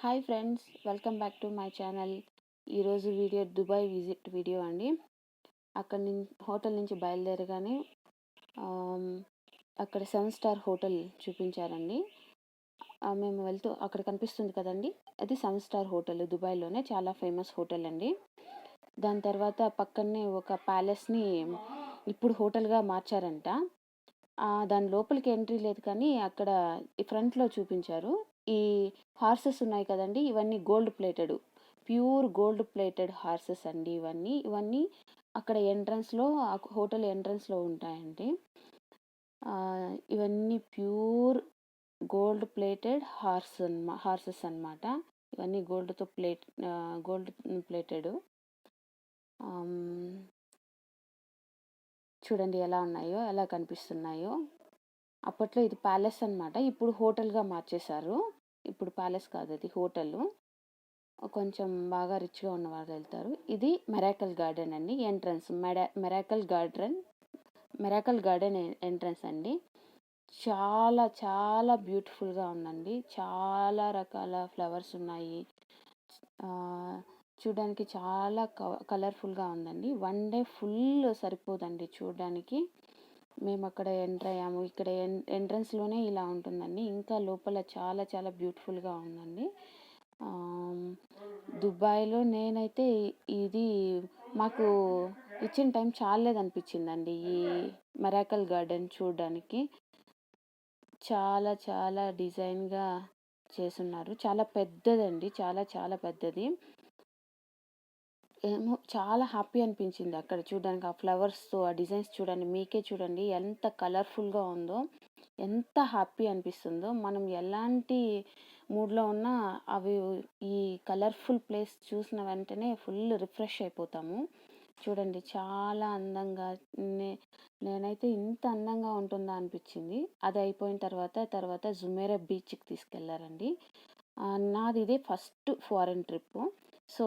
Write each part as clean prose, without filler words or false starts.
Hi friends, welcome back to my channel. ఈరోజు video Dubai visit video అండి. అక్కడ నుంచి హోటల్ నుంచి బయలుదేరగానే అక్కడ 7 స్టార్ హోటల్ చూపించారండి. మేము వెళ్తూ అక్కడ కనిపిస్తుంది కదండి, అది 7 స్టార్ హోటల్, దుబాయ్లోనే చాలా ఫేమస్ హోటల్ అండి. దాని తర్వాత పక్కనే ఒక ప్యాలెస్ని ఇప్పుడు హోటల్గా మార్చారంట. దాని లోపలికి ఎంట్రీ లేదు, కానీ అక్కడ ఫ్రంట్లో చూపించారు. ఈ హార్సెస్ ఉన్నాయి కదండి, ఇవన్నీ gold plated, pure gold plated horses అండి. ఇవన్నీ అక్కడ ఎంట్రన్స్లో, హోటల్ ఎంట్రన్స్లో ఉంటాయండి. ఇవన్నీ ప్యూర్ గోల్డ్ ప్లేటెడ్ హార్సెస్ అన్నమాట. ఇవన్నీ గోల్డ్ ప్లేటెడ్. చూడండి ఎలా కనిపిస్తున్నాయో. అప్పట్లో ఇది ప్యాలెస్ అన్నమాట, ఇప్పుడు హోటల్గా మార్చేశారు. ఇప్పుడు ప్యాలెస్ కాదు, అది హోటల్. కొంచెం బాగా రిచ్గా ఉన్న వాళ్ళు వెళ్తారు. ఇది మెరాకల్ గార్డెన్ అండి ఎంట్రన్స్. మెరాకల్ గార్డెన్ ఎంట్రన్స్ అండి. చాలా చాలా బ్యూటిఫుల్గా ఉందండి. చాలా రకాల ఫ్లవర్స్ ఉన్నాయి. చూడడానికి చాలా కలర్ఫుల్గా ఉందండి. 1 డే ఫుల్ సరిపోదండి చూడడానికి. మేము అక్కడ ఎంటర్ అయ్యాము. ఇక్కడ ఎంట్రన్స్లోనే ఇలా ఉంటుందండి. ఇంకా లోపల చాలా చాలా బ్యూటిఫుల్గా ఉందండి. దుబాయ్లో నేనైతే ఇది మాకు ఇచ్చిన టైం చాలేదనిపించిందండి ఈ మెరాకల్ గార్డెన్ చూడడానికి. చాలా చాలా డిజైన్గా చేసున్నారు. చాలా పెద్దదండి, చాలా చాలా పెద్దది. ఏమో చాలా హ్యాపీ అనిపించింది అక్కడ చూడడానికి. ఆ ఫ్లవర్స్తో ఆ డిజైన్స్ చూడండి, మీకే చూడండి ఎంత కలర్ఫుల్గా ఉందో, ఎంత హ్యాపీ అనిపిస్తుందో. మనం ఎలాంటి మూడ్లో ఉన్నా ఈ కలర్ఫుల్ ప్లేస్ చూసిన వెంటనే ఫుల్ రిఫ్రెష్ అయిపోతాము. చూడండి చాలా అందంగా, నేనైతే ఇంత అందంగా ఉంటుందా అనిపించింది. అది అయిపోయిన తర్వాత జుమేరా బీచ్కి తీసుకెళ్లారండి. నాది ఇదే ఫస్ట్ ఫారెన్ ట్రిప్. సో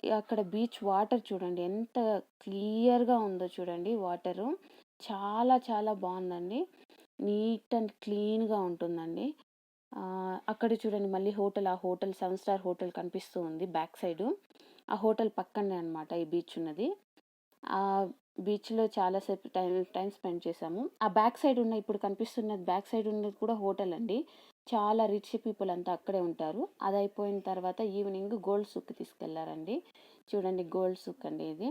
అక్కడ బీచ్ వాటర్ చూడండి ఎంత క్లియర్గా ఉందో. చూడండి వాటరు చాలా చాలా బాగుందండి. నీట్ అండ్ క్లీన్గా ఉంటుందండి. అక్కడ చూడండి మళ్ళీ ఆ హోటల్ 7 స్టార్ హోటల్ కనిపిస్తూ ఉంది బ్యాక్ సైడు. ఆ హోటల్ పక్కనే అనమాట ఈ బీచ్ ఉన్నది. ఆ బీచ్లో చాలాసేపు టైం స్పెండ్ చేసాము. ఆ బ్యాక్ సైడ్ ఇప్పుడు కనిపిస్తున్నది, బ్యాక్ సైడ్ ఉన్నది కూడా హోటల్ అండి. చాలా రిచ్ పీపుల్ అంతా అక్కడే ఉంటారు. అది అయిపోయిన తర్వాత ఈవినింగ్ గోల్డ్ సూక్ తీసుకెళ్లారండి. చూడండి గోల్డ్ సూక్ అండి ఇది.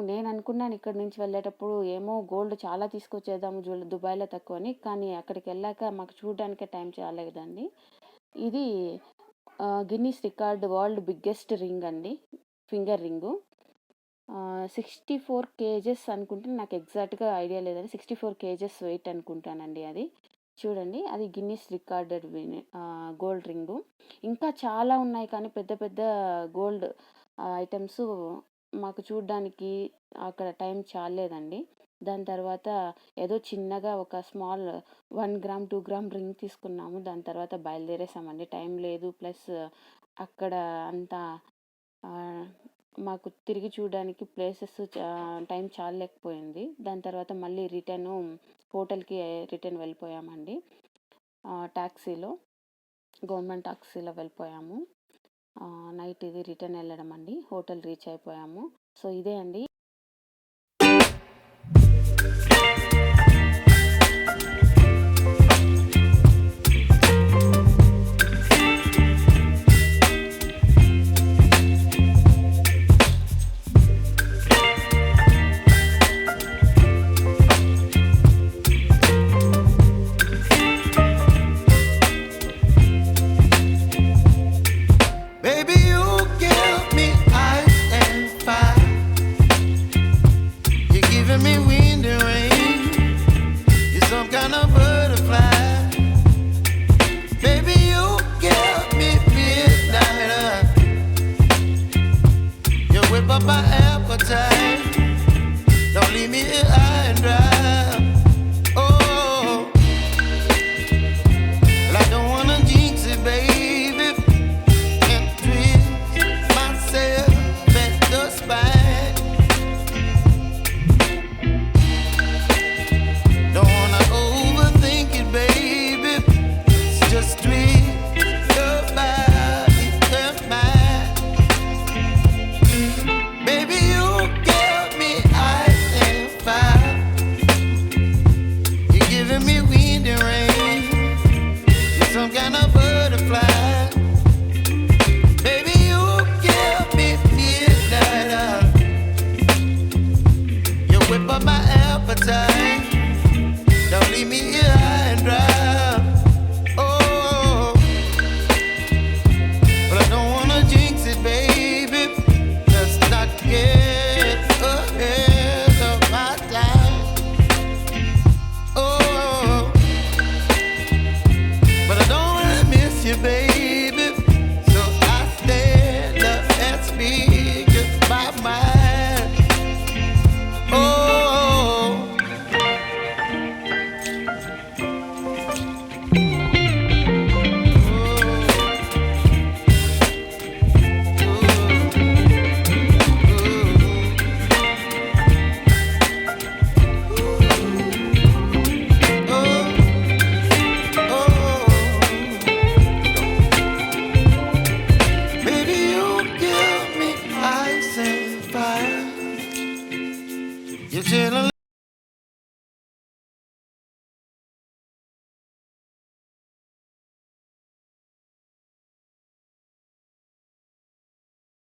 నేను అనుకున్నాను ఇక్కడ నుంచి వెళ్ళేటప్పుడు ఏమో గోల్డ్ చాలా తీసుకొచ్చేద్దాము దుబాయ్లో తక్కువ అని, కానీ అక్కడికి వెళ్ళాక మాకు చూడడానికే టైం చాలేదండి. ఇది Guinness record world biggest ring అండి, ఫింగర్ రింగు. 64 కేజెస్ అనుకుంటే, నాకు ఎగ్జాక్ట్గా ఐడియా లేదండి. 64 కేజెస్ వెయిట్ అనుకుంటానండి అది. చూడండి అది గిన్నీస్ రికార్డెడ్ గోల్డ్ రింగు. ఇంకా చాలా ఉన్నాయి, కానీ పెద్ద పెద్ద గోల్డ్ ఐటమ్స్ మాకు చూడడానికి అక్కడ టైం చాలేదండి. దాని తర్వాత ఏదో చిన్నగా ఒక స్మాల్ 1 గ్రామ్ 2 గ్రామ్ రింగ్ తీసుకున్నాము. దాని తర్వాత బయలుదేరేసామండి. టైం లేదు, ప్లస్ అక్కడ అంతా మాకు తిరిగి చూడడానికి ప్లేసెస్ టైం చాలలేకపోయింది. దాని తర్వాత మళ్ళీ హోటల్కి రిటర్న్ వెళ్ళిపోయామండి. గవర్నమెంట్ టాక్సీలో వెళ్ళిపోయాము. నైట్ ఇది రిటర్న్ వెళ్ళడం అండి. హోటల్ రీచ్ అయిపోయాము. సో ఇదే అండి